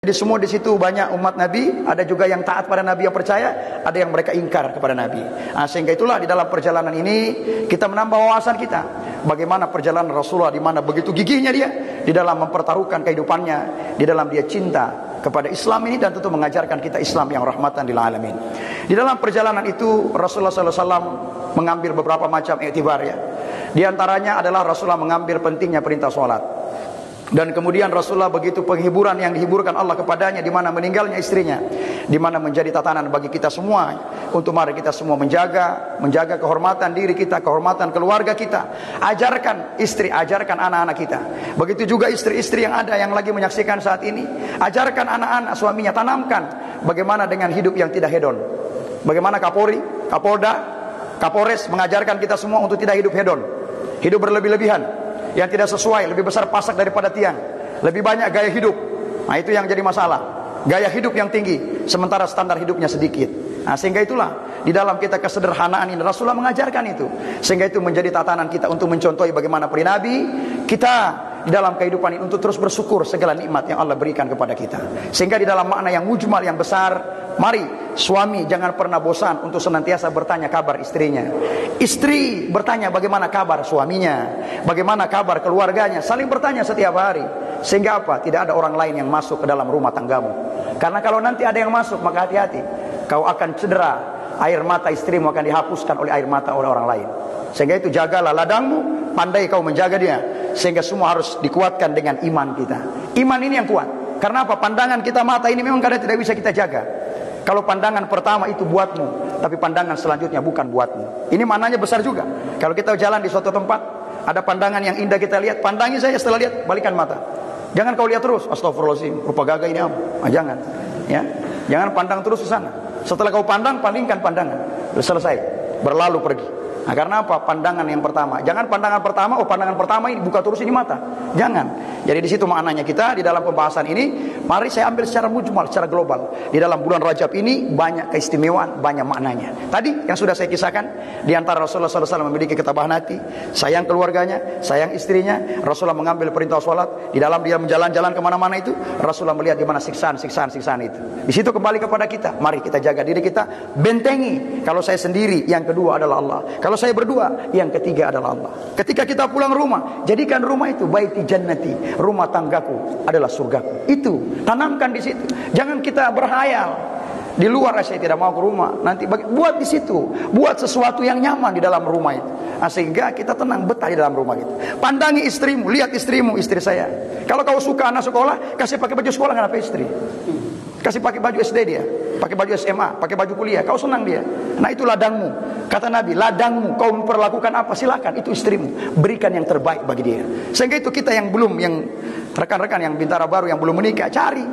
Di semua di situ banyak umat Nabi, ada juga yang taat pada Nabi yang percaya, ada yang mereka ingkar kepada Nabi. Sehingga itulah di dalam perjalanan ini kita menambah wawasan kita. Bagaimana perjalanan Rasulullah, di mana begitu gigihnya dia di dalam mempertaruhkan kehidupannya, di dalam dia cinta kepada Islam ini, dan tentu mengajarkan kita Islam yang rahmatan lil alamin. Di dalam perjalanan itu Rasulullah SAW mengambil beberapa macam iktibar ya. Di antaranya adalah Rasulullah mengambil pentingnya perintah sholat. Dan kemudian Rasulullah begitu penghiburan yang dihiburkan Allah kepadanya, di mana meninggalnya istrinya, di mana menjadi tatanan bagi kita semua untuk mari kita semua menjaga kehormatan diri kita, kehormatan keluarga kita. Ajarkan istri, ajarkan anak-anak kita. Begitu juga istri-istri yang ada yang lagi menyaksikan saat ini, ajarkan anak-anak suaminya, tanamkan bagaimana dengan hidup yang tidak hedon. Bagaimana Kapolri, Kapolda, Kapolres mengajarkan kita semua untuk tidak hidup hedon, hidup berlebih-lebihan, yang tidak sesuai, lebih besar pasak daripada tiang, lebih banyak gaya hidup. Nah, itu yang jadi masalah, gaya hidup yang tinggi sementara standar hidupnya sedikit. Sehingga itulah di dalam kita kesederhanaan ini Rasulullah mengajarkan itu, sehingga itu menjadi tatanan kita untuk mencontohi bagaimana peri Nabi kita di dalam kehidupan ini untuk terus bersyukur segala nikmat yang Allah berikan kepada kita. Sehingga di dalam makna yang mujmal yang besar, mari suami jangan pernah bosan untuk senantiasa bertanya kabar istrinya. Istri bertanya bagaimana kabar suaminya, bagaimana kabar keluarganya, saling bertanya setiap hari. Sehingga apa? Tidak ada orang lain yang masuk ke dalam rumah tanggamu. Karena kalau nanti ada yang masuk, maka hati-hati, kau akan cedera. Air mata istrimu akan dihapuskan oleh air mata oleh orang lain. Sehingga itu jagalah ladangmu, pandai kau menjaga dia. Sehingga semua harus dikuatkan dengan iman kita. Iman ini yang kuat. Karena apa? Pandangan kita mata ini memang kadang tidak bisa kita jaga. Kalau pandangan pertama itu buatmu, tapi pandangan selanjutnya bukan buatmu. Ini maknanya besar juga. Kalau kita jalan di suatu tempat, ada pandangan yang indah kita lihat, pandangi saja, setelah lihat balikan mata. Jangan kau lihat terus, astagfirullahaladzim, rupa gagah ini apa? Jangan. Ya. Jangan pandang terus ke sana. Setelah kau pandang, palingkan pandangan. Selesai, berlalu pergi. Nah, karena apa? Pandangan yang pertama. Jangan pandangan pertama, pandangan pertama ini buka terus ini mata. Jangan. Jadi di situ maknanya kita di dalam pembahasan ini, mari saya ambil secara mujmal, secara global. Di dalam bulan Rajab ini banyak keistimewaan, banyak maknanya. Tadi yang sudah saya kisahkan, di antara Rasulullah SAW memiliki ketabahan hati, sayang keluarganya, sayang istrinya. Rasulullah mengambil perintah sholat. Di dalam dia menjalan-jalan kemana-mana itu, Rasulullah melihat di mana siksaan itu. Di situ kembali kepada kita. Mari kita jaga diri kita, bentengi. Kalau saya sendiri, yang kedua adalah Allah. Kalau saya berdua, yang ketiga adalah Allah. Ketika kita pulang rumah, jadikan rumah itu baiti jannati, rumah tanggaku adalah surgaku. Itu tanamkan di situ. Jangan kita berhayal di luar, saya tidak mau ke rumah. Nanti buat di situ, buat sesuatu yang nyaman di dalam rumah itu. Sehingga kita tenang, betah di dalam rumah itu. Pandangi istrimu, lihat istrimu, istri saya. Kalau kau suka anak sekolah, kasih pakai baju sekolah, kenapa istri? Kasih pakai baju SD dia, pakai baju SMA, pakai baju kuliah, kau senang dia. Nah, itu ladangmu. Kata Nabi, ladangmu, kau memperlakukan apa? Silakan, itu istrimu. Berikan yang terbaik bagi dia. Sehingga itu kita yang belum, yang rekan-rekan yang Bintara Baru yang belum menikah, cari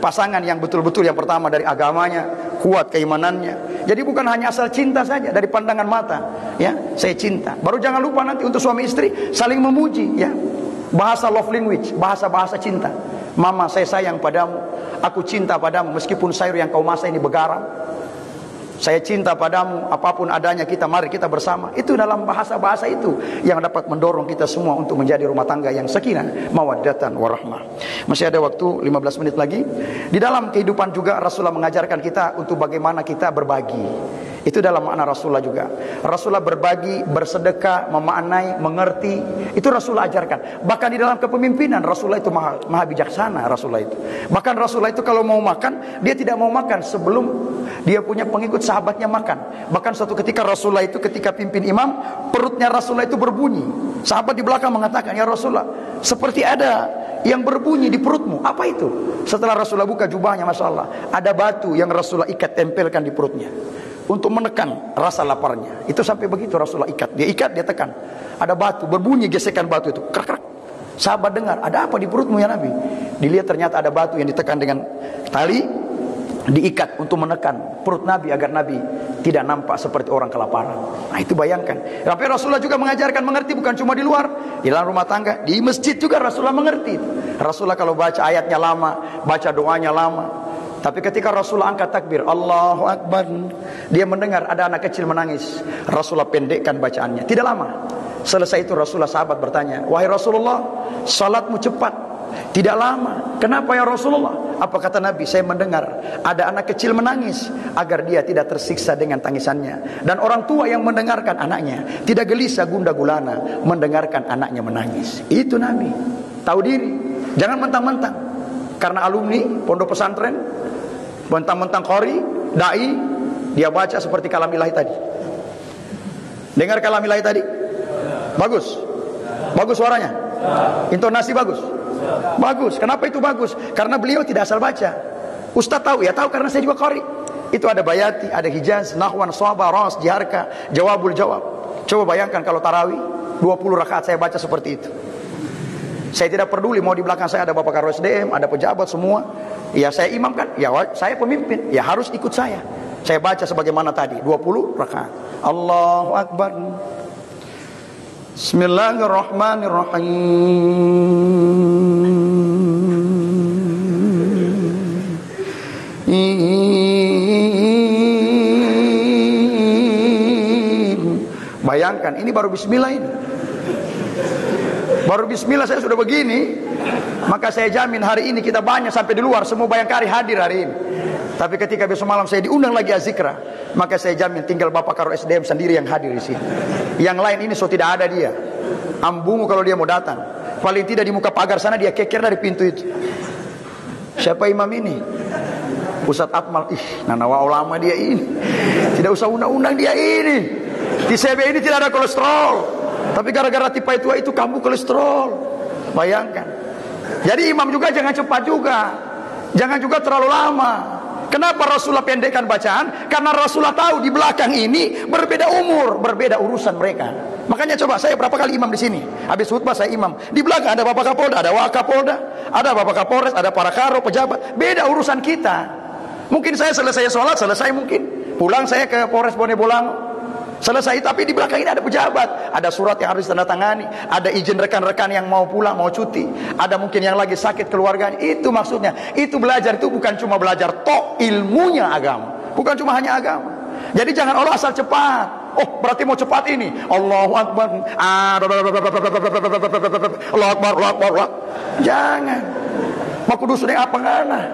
pasangan yang betul-betul, yang pertama dari agamanya, kuat keimanannya. Jadi bukan hanya asal cinta saja dari pandangan mata, ya, saya cinta. Baru jangan lupa nanti untuk suami istri saling memuji, ya. Bahasa love language, bahasa cinta. Mama, saya sayang padamu, aku cinta padamu meskipun sayur yang kau masak ini bergaram. Saya cinta padamu, apapun adanya mari kita bersama. Itu dalam bahasa-bahasa itu yang dapat mendorong kita semua untuk menjadi rumah tangga yang sakinah, mawaddatan warahmah. Masih ada waktu 15 menit lagi. Di dalam kehidupan juga Rasulullah mengajarkan kita untuk bagaimana kita berbagi. Itu dalam makna Rasulullah juga. Rasulullah berbagi, bersedekah, memaknai, mengerti. Itu Rasulullah ajarkan. Bahkan di dalam kepemimpinan Rasulullah itu maha bijaksana. Rasulullah itu. Bahkan Rasulullah itu kalau mau makan, dia tidak mau makan sebelum dia punya pengikut sahabatnya makan. Bahkan suatu ketika Rasulullah itu ketika pimpin imam, perutnya Rasulullah itu berbunyi. Sahabat di belakang mengatakan, ya Rasulullah, seperti ada yang berbunyi di perutmu. Apa itu? Setelah Rasulullah buka jubahnya, Masya Allah, ada batu yang Rasulullah ikat, tempelkan di perutnya untuk menekan rasa laparnya. Itu sampai begitu Rasulullah ikat. Dia ikat, dia tekan. Ada batu, berbunyi gesekan batu itu. Krak-krak. Sahabat dengar, ada apa di perutmu ya Nabi? Dilihat ternyata ada batu yang ditekan dengan tali, diikat untuk menekan perut Nabi agar Nabi tidak nampak seperti orang kelaparan. Nah, itu bayangkan. Sampai Rasulullah juga mengajarkan mengerti, bukan cuma di luar, di dalam rumah tangga, di masjid juga Rasulullah mengerti. Rasulullah kalau baca ayatnya lama, baca doanya lama. Tapi ketika Rasulullah angkat takbir, Allahu Akbar, dia mendengar ada anak kecil menangis. Rasulullah pendekkan bacaannya. Tidak lama. Selesai itu Rasulullah, sahabat bertanya, wahai Rasulullah, salatmu cepat. Tidak lama. Kenapa ya Rasulullah? Apa kata Nabi? Saya mendengar ada anak kecil menangis agar dia tidak tersiksa dengan tangisannya. Dan orang tua yang mendengarkan anaknya tidak gelisah gundah gulana mendengarkan anaknya menangis. Itu Nabi. Tahu diri. Jangan mentang-mentang karena alumni pondok pesantren, mentang-mentang qori, dai, dia baca seperti kalam ilahi tadi. Dengar kalam ilahi tadi? Bagus. Bagus suaranya. Intonasi bagus. Bagus. Kenapa itu bagus? Karena beliau tidak asal baca. Ustaz tahu ya, tahu karena saya juga qari. Itu ada bayati, ada hijaz, nahwan, shaba, ras, jiharka, jawabul jawab. Coba bayangkan kalau tarawih 20 rakaat saya baca seperti itu. Saya tidak peduli mau di belakang saya ada Bapak Karo SDM, ada pejabat semua. Ya saya imam kan? Ya saya pemimpin. Ya harus ikut saya. Saya baca sebagaimana tadi 20 rakaat. Allahu Akbar. Bismillahirrahmanirrahim. Bayangkan ini baru bismillah ini. Baru bismillah saya sudah begini. Maka saya jamin hari ini kita banyak sampai di luar semua Bayangkari hadir hari ini. Tapi ketika besok malam saya diundang lagi azikra, maka saya jamin tinggal Bapak Karo SDM sendiri yang hadir di sini. Yang lain ini so tidak ada dia. Ambungu kalau dia mau datang. Paling tidak di muka pagar sana dia keker dari pintu itu. Siapa imam ini? Ustadz Akmal. Nanawa ulama dia ini. Tidak usah undang-undang dia ini. Di CB ini tidak ada kolesterol. Tapi gara-gara tipai tua itu kamu kolesterol. Bayangkan. Jadi imam juga jangan cepat juga. Jangan juga terlalu lama. Kenapa Rasulullah pendekkan bacaan? Karena Rasulullah tahu di belakang ini berbeda umur, berbeda urusan mereka. Makanya coba saya berapa kali imam di sini. Habis khutbah saya imam. Di belakang ada Bapak Kapolda, ada Wakapolda, ada Bapak Kapolres, ada para karo, pejabat. Beda urusan kita. Mungkin saya selesai sholat, selesai mungkin. Pulang saya ke Polres Bone Bolango. Selesai, tapi di belakang ini ada pejabat, ada surat yang harus ditandatangani, ada izin rekan-rekan yang mau pulang, mau cuti, ada mungkin yang lagi sakit keluarganya. Itu maksudnya. Itu belajar itu bukan cuma belajar ilmunya agama, bukan cuma hanya agama. Jadi jangan Allah asal cepat. Oh, berarti mau cepat ini. Allahu Akbar. Allahu Akbar, Allahu Akbar. Jangan. Mau kudu sudah apa ngana.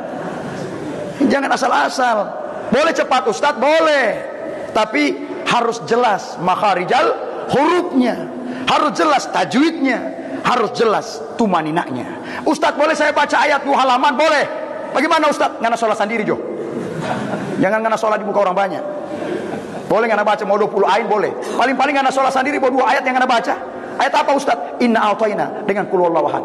Jangan asal-asal. Boleh cepat Ustaz, boleh. Tapi harus jelas makharijal hurufnya, harus jelas tajwidnya, harus jelas tumaninanya. Ustaz boleh saya baca ayat 2 halaman? Boleh. Bagaimana Ustaz? Ngana sholat sendiri jo. Jangan ngana sholat di muka orang banyak. Boleh ngana baca mau 20 ayat boleh. Paling-paling ngana sholat sendiri mau 2 ayat yang ngana baca. Ayat apa Ustaz? Inna a'tayna dengan qul huwallahu ahad.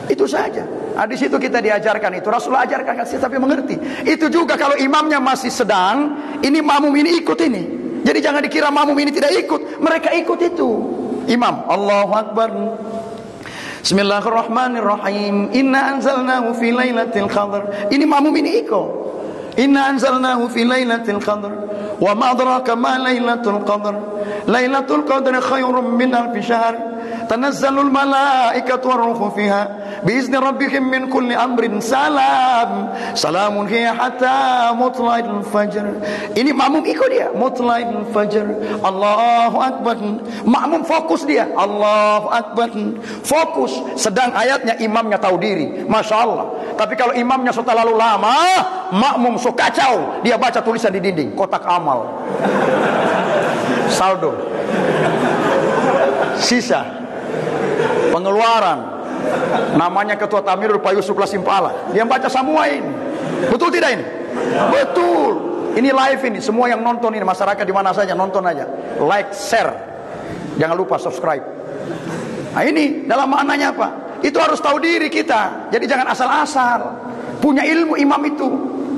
Itu saja. Nah, di situ kita diajarkan itu. Rasulullah ajarkan tapi mengerti. Itu juga kalau imamnya masih sedang, ini makmum ini ikut ini. Jadi jangan dikira makmum ini tidak ikut. Mereka ikut itu. Imam, Allahu Akbar. Bismillahirrahmanirrahim. Inna anzalnahu fi lailatul qadr. Ini makmum ini ikut. Inna anzalnahu fi lailatul qadr. Wa ma adraka ma lailatul qadr. Lailatul qadr khairum min alfi syahr. Tanazzalul malaikatu waruhu fiha biizni rabbihim min kulli amrin salam. Salamun hiya hatta matla'il fajr. Ini makmum ikut dia, matla'il fajr. Allahu Akbar. Makmum fokus dia, Allahu Akbar. Fokus, sedang ayatnya imamnya tahu diri. Masya Allah. Tapi kalau imamnya sudah terlalu lama, makmum so kacau. Dia baca tulisan di dinding, kotak amal, saldo, sisa, pengeluaran, namanya ketua Tamirul Pak Yusuf Lasimpala. Dia baca semua ini. Betul tidak ini? Betul. Ini live ini. Semua yang nonton ini, masyarakat di mana saja nonton aja. Like, share. Jangan lupa subscribe. Nah ini dalam maknanya apa? Itu harus tahu diri kita. Jadi jangan asal-asal. Punya ilmu imam itu.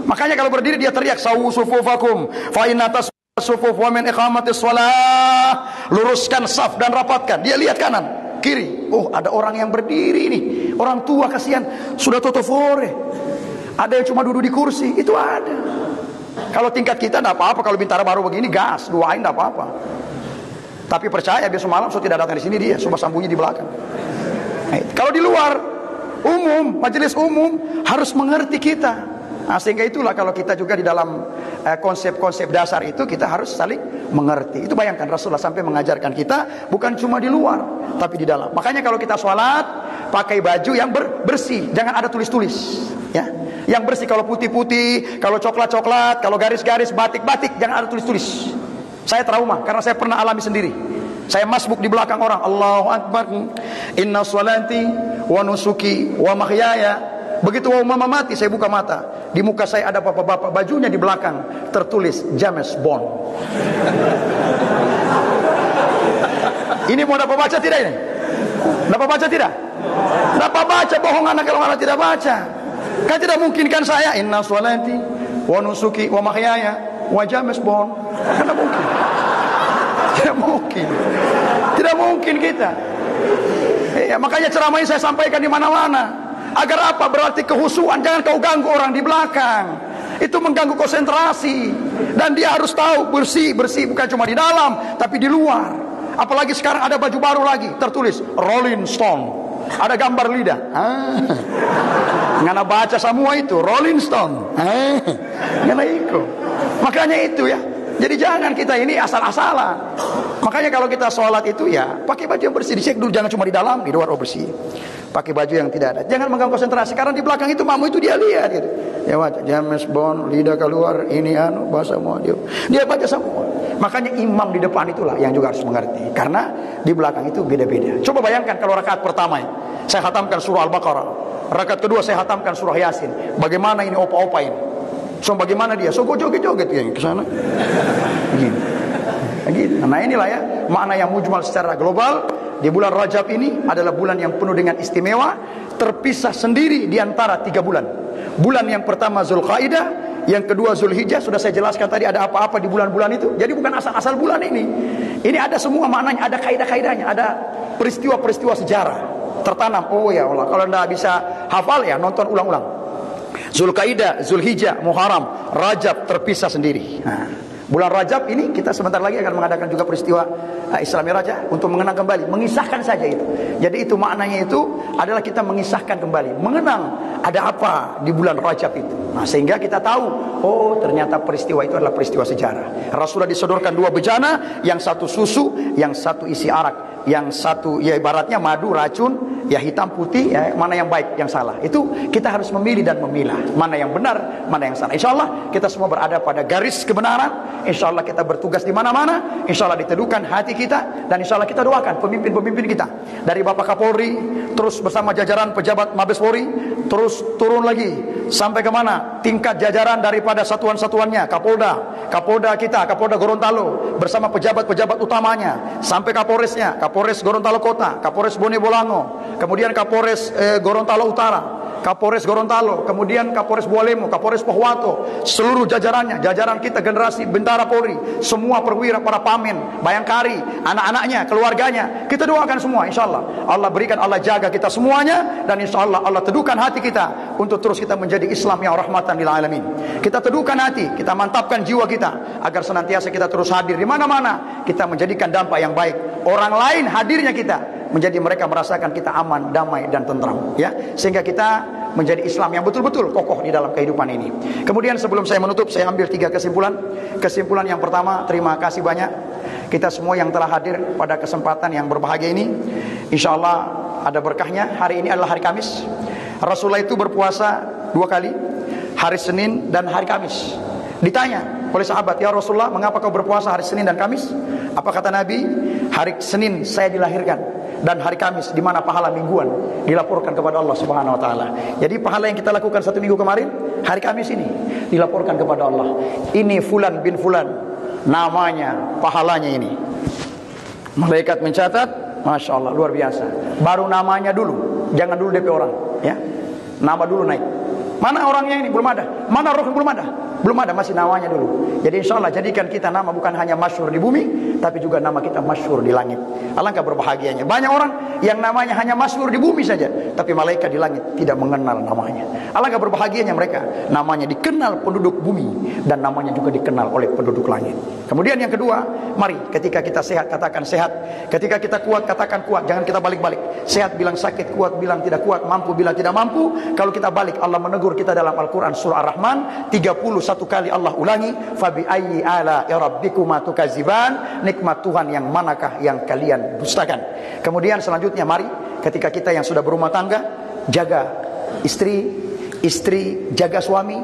Makanya kalau berdiri dia teriak sawu sufufakum fa inna tasufuf wa min iqamatis shalah. Luruskan saf dan rapatkan. Dia lihat kanan, kiri. Oh, ada orang yang berdiri nih. Orang tua kasihan, sudah totofore. Ada yang cuma duduk di kursi, itu ada. Kalau tingkat kita enggak apa-apa, kalau Bintara baru begini gas, doain enggak apa-apa. Tapi percaya besok malam so tidak datang di sini dia, cuma sambunyi di belakang. Nah, kalau di luar umum, majelis umum harus mengerti kita. Nah, sehingga itulah kalau kita juga di dalam konsep-konsep dasar itu kita harus saling mengerti. Itu bayangkan Rasulullah sampai mengajarkan kita bukan cuma di luar tapi di dalam. Makanya kalau kita sholat pakai baju yang bersih, jangan ada tulis-tulis, ya. Yang bersih, kalau putih-putih, kalau coklat-coklat, kalau garis-garis, batik-batik, jangan ada tulis-tulis. Saya trauma karena saya pernah alami sendiri. Saya masbuk di belakang orang, Allahu Akbar, inna sholati wa nusuki wa mahyaya. Begitu mama mati, saya buka mata, di muka saya ada bapak-bapak, bajunya di belakang tertulis James Bond. Ini mau dapat baca tidak ini? Dapat baca tidak? Dapat baca, bohong anak kalau anak tidak baca. Kan tidak mungkin kan saya inna sholati wa nusuki wa mahyaya wa James Bond. Tidak mungkin. Tidak mungkin. Tidak mungkin kita. Ya, makanya ceramah ini saya sampaikan di mana-mana. Agar apa? Berarti kehusuan, jangan kau ganggu orang di belakang. Itu mengganggu konsentrasi. Dan dia harus tahu bersih bukan cuma di dalam, tapi di luar. Apalagi sekarang ada baju baru lagi, tertulis Rolling Stone. Ada gambar lidah. Ngana baca semua itu Rolling Stone. Ngana ikut. Makanya itu ya. Jadi jangan kita ini asal-asalan. Makanya kalau kita sholat itu ya pakai baju yang bersih. Dicek dulu, jangan cuma di dalam, di luar bersih. Pakai baju yang tidak ada. Jangan mengganggu konsentrasi. Karena di belakang itu mamu itu dia lihat gitu. Ya baca James Bond, lidah keluar, ini bahasa semua dia baca semua. Makanya imam di depan itulah yang juga harus mengerti. Karena di belakang itu beda-beda. Coba bayangkan kalau rakaat pertama saya khatamkan surah Al-Baqarah. Rakaat kedua saya khatamkan surah Yasin. Bagaimana ini opa-opa ini? So bagaimana dia? So joget-joget yang ke sana. Gitu. Nah inilah ya makna yang mujmal secara global. Di bulan Rajab ini adalah bulan yang penuh dengan istimewa, terpisah sendiri di antara 3 bulan. Bulan yang pertama Zulqaidah, yang kedua Zulhijjah. Sudah saya jelaskan tadi ada apa-apa di bulan-bulan itu. Jadi bukan asal-asal bulan ini. Ini ada semua maknanya, ada kaidah-kaidahnya, ada peristiwa-peristiwa sejarah tertanam. Oh ya Allah, kalau anda bisa hafal ya nonton ulang-ulang. Zulqaidah, Zulhijjah, Muharram, Rajab terpisah sendiri. Nah, bulan Rajab ini kita sebentar lagi akan mengadakan juga peristiwa Isra Mi'raj untuk mengenang kembali, mengisahkan saja itu. Jadi itu maknanya itu adalah kita mengisahkan kembali, mengenang ada apa di bulan Rajab itu. Nah, sehingga kita tahu, oh ternyata peristiwa itu adalah peristiwa sejarah. Rasulullah disodorkan 2 bejana, yang satu susu, yang satu isi arak, yang satu ya ibaratnya madu, racun, ya hitam putih, ya mana yang baik, yang salah. Itu kita harus memilih dan memilah mana yang benar, mana yang salah. Insyaallah kita semua berada pada garis kebenaran. Insyaallah kita bertugas di mana-mana. Insyaallah diteduhkan hati kita, dan insyaallah kita doakan pemimpin-pemimpin kita dari Bapak Kapolri, terus bersama jajaran pejabat Mabes Polri, terus turun lagi sampai ke mana? Tingkat jajaran daripada satuan-satuannya, Kapolda kita, Kapolda Gorontalo bersama pejabat-pejabat utamanya, sampai Kapolresnya, Kapolres Gorontalo Kota, Kapolres Bone Bolango, kemudian Kapolres Gorontalo Utara, Kapolres Gorontalo, kemudian Kapolres Bualemo, Kapolres Pohuwato, seluruh jajarannya, jajaran kita generasi Bintara Polri, semua perwira, para pamen, bayangkari, anak-anaknya, keluarganya, kita doakan semua. InsyaAllah Allah berikan, Allah jaga kita semuanya, dan InsyaAllah Allah teduhkan hati kita untuk terus kita menjadi Islam yang rahmatan lil alamin. Kita teduhkan hati, kita mantapkan jiwa kita agar senantiasa kita terus hadir di mana-mana, kita menjadikan dampak yang baik. Orang lain hadirnya kita menjadi mereka merasakan kita aman, damai dan tentram, ya, sehingga kita menjadi Islam yang betul-betul kokoh di dalam kehidupan ini. Kemudian sebelum saya menutup, saya ambil 3 kesimpulan. Kesimpulan yang pertama, terima kasih banyak kita semua yang telah hadir pada kesempatan yang berbahagia ini. InsyaAllah ada berkahnya. Hari ini adalah hari Kamis. Rasulullah itu berpuasa 2 kali, hari Senin dan hari Kamis. Ditanya oleh sahabat, ya Rasulullah, mengapa kau berpuasa hari Senin dan Kamis? Apa kata Nabi? Hari Senin saya dilahirkan, dan hari Kamis di mana pahala mingguan dilaporkan kepada Allah Subhanahu wa taala. Jadi pahala yang kita lakukan 1 minggu kemarin, hari Kamis ini dilaporkan kepada Allah. Ini fulan bin fulan, namanya, pahalanya ini. Malaikat mencatat, Masya Allah, luar biasa. Baru namanya dulu, jangan dulu DP orang, ya. Nama dulu naik. Mana orangnya ini? Belum ada. Mana rohnya? Belum ada. Belum ada, masih namanya dulu. Jadi insyaAllah jadikan kita nama bukan hanya masyhur di bumi, tapi juga nama kita masyhur di langit. Alangkah berbahagianya. Banyak orang yang namanya hanya masyhur di bumi saja, tapi malaikat di langit tidak mengenal namanya. Alangkah berbahagianya mereka. Namanya dikenal penduduk bumi, dan namanya juga dikenal oleh penduduk langit. Kemudian yang kedua, mari ketika kita sehat katakan sehat. Ketika kita kuat katakan kuat. Jangan kita balik-balik. Sehat bilang sakit, kuat bilang tidak kuat, mampu bilang tidak mampu. Kalau kita balik, Allah menegur kita dalam Al-Quran surah Ar-Rahman 31 kali Allah ulangi, fabi ayyi ala rabbikuma tukadziban, nikmat Tuhan yang manakah yang kalian dustakan. Kemudian selanjutnya mari ketika kita yang sudah berumah tangga, jaga istri, istri jaga suami,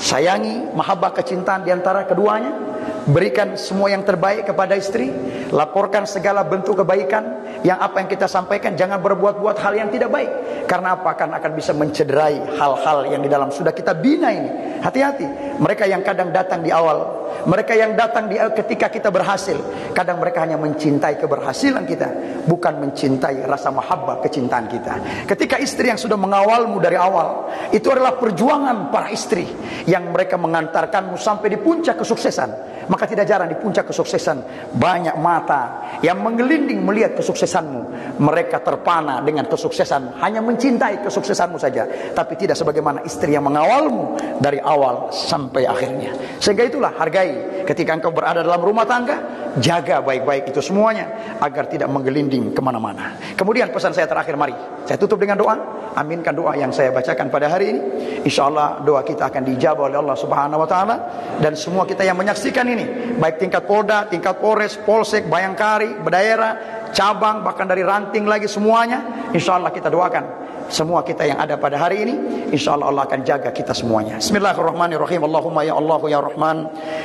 sayangi, mahabbah kecintaan diantara keduanya. Berikan semua yang terbaik kepada istri. Laporkan segala bentuk kebaikan. Yang apa yang kita sampaikan, jangan berbuat-buat hal yang tidak baik. Karena apa? Karena akan bisa mencederai hal-hal yang di dalam sudah kita bina ini. Hati-hati. Mereka yang kadang datang di awal, mereka yang datang ketika kita berhasil, kadang mereka hanya mencintai keberhasilan kita, bukan mencintai rasa mahabbah kecintaan kita. Ketika istri yang sudah mengawalmu dari awal, itu adalah perjuangan para istri yang mereka mengantarkanmu sampai di puncak kesuksesan. Maka tidak jarang di puncak kesuksesan banyak mata yang menggelinding melihat kesuksesanmu. Mereka terpana dengan kesuksesan, hanya mencintai kesuksesanmu saja, tapi tidak sebagaimana istri yang mengawalmu dari awal sampai akhirnya. Sehingga itulah, hargai ketika engkau berada dalam rumah tangga, jaga baik-baik itu semuanya agar tidak menggelinding kemana-mana. Kemudian pesan saya terakhir, mari saya tutup dengan doa. Aminkan doa yang saya bacakan pada hari ini. InsyaAllah doa kita akan dijabah oleh Allah Subhanahu Wa Taala. Dan semua kita yang menyaksikan ini, baik tingkat Polda, tingkat Polres, Polsek, Bayangkari, daerah, cabang, bahkan dari ranting lagi semuanya, InsyaAllah kita doakan semua kita yang ada pada hari ini, InsyaAllah Allah akan jaga kita semuanya. Bismillahirrahmanirrahim. Allahumma ya Allah ya Rahman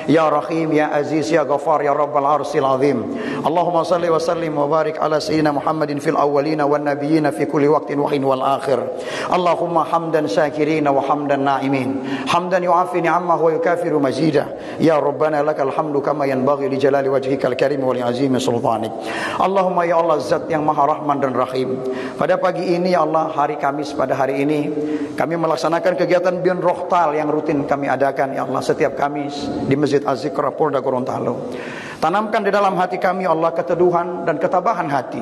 ya Rahim ya Aziz ya Ghafar ya Rabbal Arsil Azim. Allahumma salli wa sallim wa barik ala sayyidina Muhammadin fil awwalina wan nabiyina fi kulli waqtin wa hin wal akhir. Allahumma hamdan syakirina wa hamdan na'imin, hamdan yu'afi ni'amahu wa yukafiru mazida. Ya Rabbana lakal hamdu kama yanbaghi li jalali wajhikal karim wa li azimi sultanik. Allahumma ya Allah, zat yang maha rahman dan rahim, pada pagi ini ya Allah, hari Kamis pada hari ini kami melaksanakan kegiatan Bin Rohtal yang rutin kami adakan ya Allah setiap Kamis di Masjid Az-Zikra Polda Gorontalo. Tanamkan di dalam hati kami ya Allah keteduhan dan ketabahan hati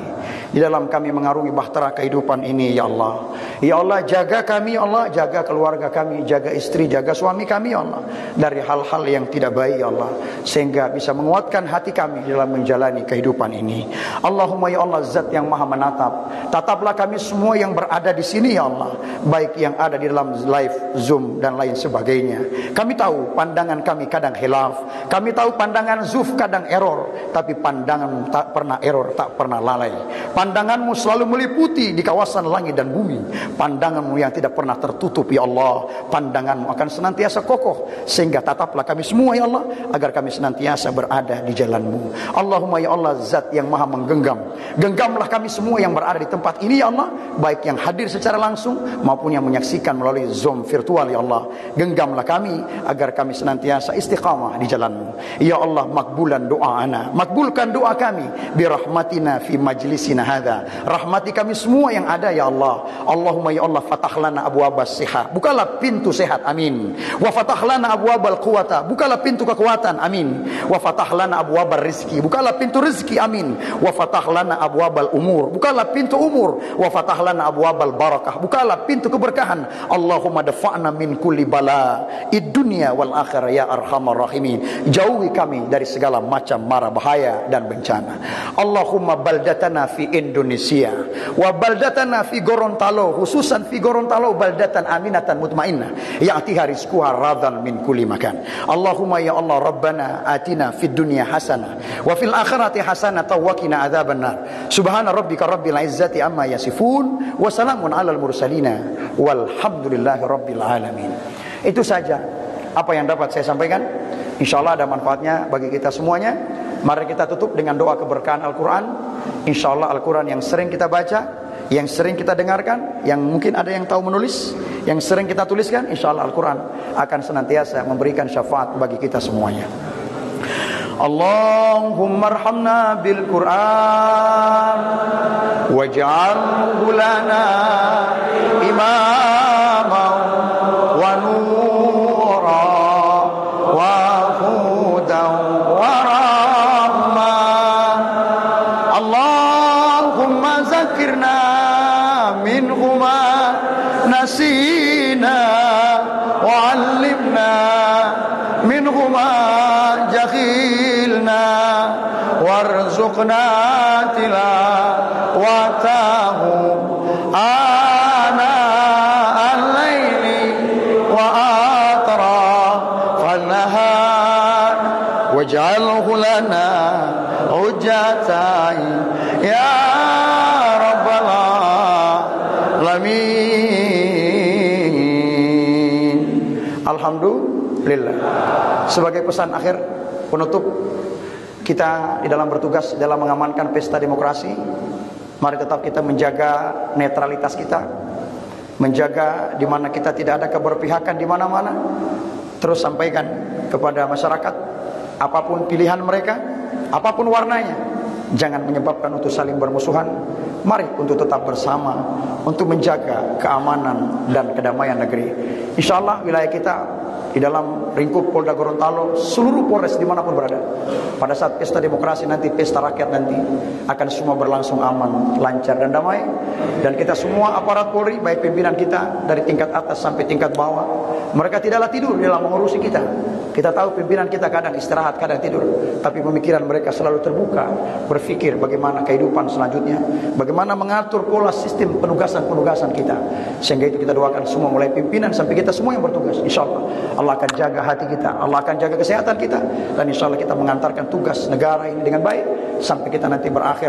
di dalam kami mengarungi bahtera kehidupan ini ya Allah. Ya Allah, jaga kami ya Allah, jaga keluarga kami, jaga istri, jaga suami kami ya Allah dari hal-hal yang tidak baik ya Allah, sehingga bisa menguatkan hati kami dalam menjalani kehidupan ini. Allahumma ya Allah, zat yang maha menatap, tataplah kami semua yang berada di sini ya Allah, baik yang ada di dalam live Zoom dan lain sebagainya. Kami tahu pandangan kami kadang khilaf, kami tahu pandangan Zuf kadang error, tapi pandangan tak pernah error, tak pernah lalai. Pandanganmu selalu meliputi di kawasan langit dan bumi. Pandanganmu yang tidak pernah tertutup ya Allah, pandanganmu akan senantiasa kokoh, sehingga tataplah kami semua ya Allah agar kami senantiasa berada di jalanmu. Allahumma ya Allah, zat yang maha menggenggam, genggamlah kami semua yang berada di tempat ini ya Allah, baik yang hadir secara langsung maupun yang menyaksikan melalui Zoom virtual ya Allah. Genggamlah kami agar kami senantiasa istiqamah di jalanmu ya Allah. Makbulan doa'ana, makbulkan doa kami birahmatina fi majlisina hadha, rahmati kami semua yang ada ya Allah. Allahumma ya Allah, fatah lana abwabas siha, bukalah pintu sehat, amin. Wa fatah lana abwabal quwata, bukalah pintu kekuatan, amin. Wa fatah lana abwabar rizki, bukalah pintu rizki, amin. Wa fatah lana abwabal umur, bukalah pintu umur. Wa fatah lana abwabal barakah, bukalah pintu keberkahan. Allahumma dafa'na min kulli bala id dunya wal akhirah ya arhamar rahimin, jauhi kami dari segala macam mara bahaya dan bencana. Allahumma baldatana fi Indonesia wa baldatana fi Gorontalo, khususan fi Gorontalo, baldatan aminatan mutmainnah ya'tiha rizquha radan min kulli makan. Allahumma ya Allah, Rabbana atina fid dunya hasanah wa fil akhirati hasanah wa qina adzabannar. Subhana rabbika rabbil izzati amma yasifun wa salamun alal mursalina walhamdulillahi rabbil alamin. Itu saja apa yang dapat saya sampaikan. InsyaAllah ada manfaatnya bagi kita semuanya. Mari kita tutup dengan doa keberkahan Al-Quran. InsyaAllah Al-Quran yang sering kita baca, yang sering kita dengarkan, yang mungkin ada yang tahu menulis, yang sering kita tuliskan, InsyaAllah Al-Quran akan senantiasa memberikan syafaat bagi kita semuanya. Allahumma arhamna bil Quran waj'alhu lana imama wa nura wa hudan wa rahmah. Allahumma zakirna minhu ma nasina wa 'allimna minhu ma jakhilna warzuqna tilawatahu ana al-laili wa atrafan nahar waj'alhu lana hujjatan ya rabbal alamin. Alhamdulillah. Sebagai pesan akhir penutup, kita di dalam bertugas dalam mengamankan pesta demokrasi, mari tetap kita menjaga netralitas kita, menjaga di mana kita tidak ada keberpihakan di mana-mana. Terus sampaikan kepada masyarakat, apapun pilihan mereka, apapun warnanya, jangan menyebabkan untuk saling bermusuhan. Mari untuk tetap bersama untuk menjaga keamanan dan kedamaian negeri. Insyaallah wilayah kita di dalam lingkup Polda Gorontalo, seluruh Polres dimanapun berada, pada saat pesta demokrasi nanti, pesta rakyat nanti, akan semua berlangsung aman, lancar dan damai. Dan kita semua aparat Polri, baik pimpinan kita dari tingkat atas sampai tingkat bawah, mereka tidaklah tidur dalam mengurusi kita. Kita tahu pimpinan kita kadang istirahat, kadang tidur, tapi pemikiran mereka selalu terbuka, berpikir bagaimana kehidupan selanjutnya, bagaimana mengatur pola sistem penugasan-penugasan kita. Sehingga itu kita doakan semua, mulai pimpinan sampai kita semua yang bertugas. InsyaAllah Allah akan jaga hati kita, Allah akan jaga kesehatan kita, dan InsyaAllah kita mengantarkan tugas negara ini dengan baik sampai kita nanti berakhir.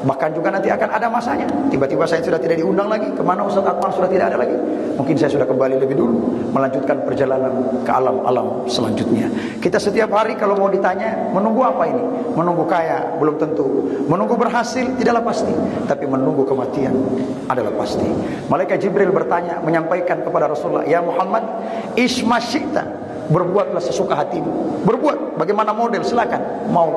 Bahkan juga nanti akan ada masanya, tiba-tiba saya sudah tidak diundang lagi, kemana Ustaz Akmal sudah tidak ada lagi, mungkin saya sudah kembali lebih dulu melanjutkan perjalanan ke alam-alam selanjutnya. Kita setiap hari kalau mau ditanya, menunggu apa ini? Menunggu kaya belum tentu, menunggu berhasil tidaklah pasti, tapi menunggu kematian adalah pasti. Malaikat Jibril bertanya, menyampaikan kepada Rasulullah, ya Muhammad, isma syi'ta, berbuatlah sesuka hatimu. Berbuat bagaimana model, silakan. Mau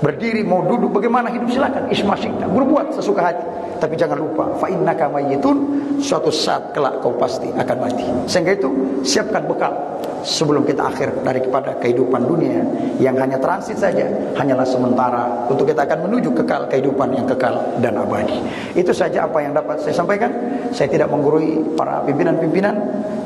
berdiri, mau duduk, bagaimana hidup, silakan. Isma syi'ta, berbuat sesuka hati. Tapi jangan lupa, fa innaka mayyitun, suatu saat kelak kau pasti akan mati. Sehingga itu siapkan bekal sebelum kita akhir daripada kehidupan dunia yang hanya transit saja, hanyalah sementara, untuk kita akan menuju kekal, kehidupan yang kekal dan abadi. Itu saja apa yang dapat saya sampaikan. Saya tidak menggurui para pimpinan-pimpinan,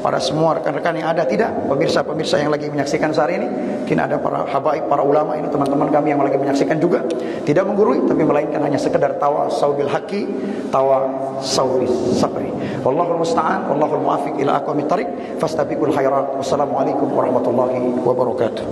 para semua rekan-rekan yang ada, tidak, pemirsa-pemirsa yang lagi menyaksikan saat ini, mungkin ada para habaib, para ulama ini, teman-teman kami yang lagi menyaksikan juga, tidak menggurui, tapi melainkan hanya sekedar tawa saubil haqi, tawa saubil sabri. Wallahul musta'an, wallahul muwafiq ila aqwamit thariq, fastabiqul khairat. Wassalamualaikum warahmatullahi wabarakatuh.